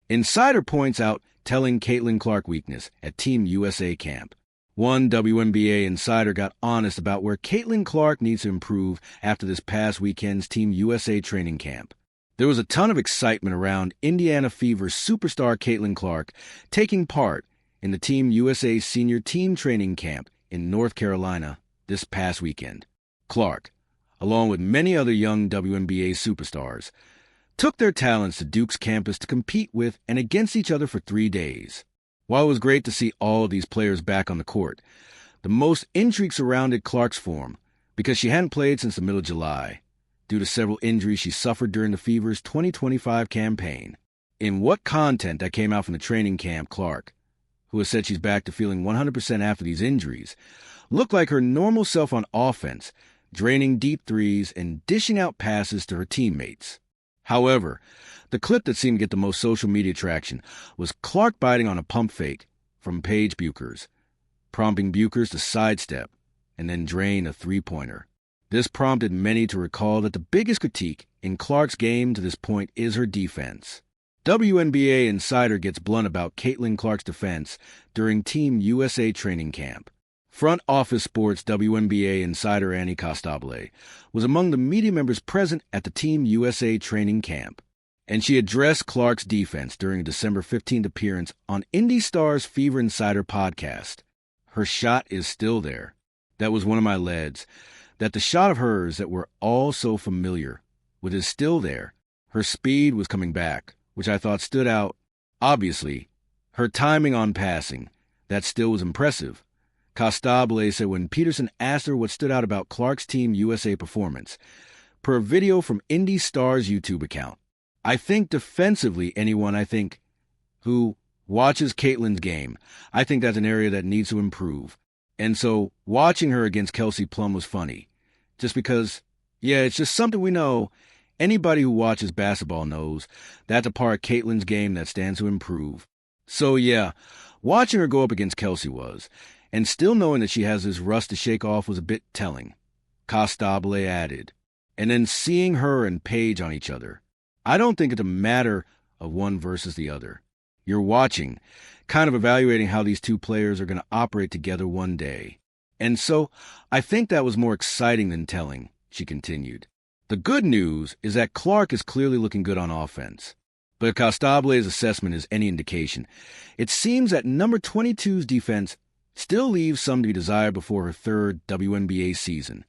Insider points out telling Caitlin Clark weakness at Team USA camp. One WNBA insider got honest about where Caitlin Clark needs to improve after this past weekend's Team USA training camp. There was a ton of excitement around Indiana Fever superstar Caitlin Clark taking part in the Team USA senior team training camp in North Carolina this past weekend. Clark, along with many other young WNBA superstars, took their talents to Duke's campus to compete with and against each other for 3 days. While it was great to see all of these players back on the court, the most intrigue surrounded Clark's form because she hadn't played since the middle of July due to several injuries she suffered during the Fever's 2025 campaign. In what content that came out from the training camp, Clark, who has said she's back to feeling 100% after these injuries, looked like her normal self on offense, draining deep threes and dishing out passes to her teammates. However, the clip that seemed to get the most social media traction was Clark biting on a pump fake from Paige Buchers, prompting Buchers to sidestep and then drain a three-pointer. This prompted many to recall that the biggest critique in Clark's game to this point is her defense. WNBA insider gets blunt about Caitlin Clark's defense during Team USA training camp. Front Office Sports WNBA insider Annie Costabile was among the media members present at the Team USA training camp, and she addressed Clark's defense during a December 15th appearance on Indy Star's Fever Insider podcast. Her shot is still there. That was one of my leads, that the shot of hers that we're all so familiar with is still there. Her speed was coming back, which I thought stood out. Obviously, her timing on passing, that still was impressive. Costabile said when Peterson asked her what stood out about Clark's Team USA performance, per a video from Indy Star's YouTube account, I think defensively anyone who watches Caitlin's game, I think that's an area that needs to improve. And so watching her against Kelsey Plum was funny, just because, it's just something we know. Anybody who watches basketball knows that's a part of Caitlin's game that stands to improve. So watching her go up against Kelsey was, and still knowing that she has this rust to shake off was a bit telling. Costabile added, and then seeing her and Paige on each other, I don't think it's a matter of one versus the other. You're watching, kind of evaluating how these two players are going to operate together one day. And so I think that was more exciting than telling, she continued. The good news is that Clark is clearly looking good on offense. But if Costabile's assessment is any indication, it seems that number 22's defense still leaves some to be desired before her third WNBA season.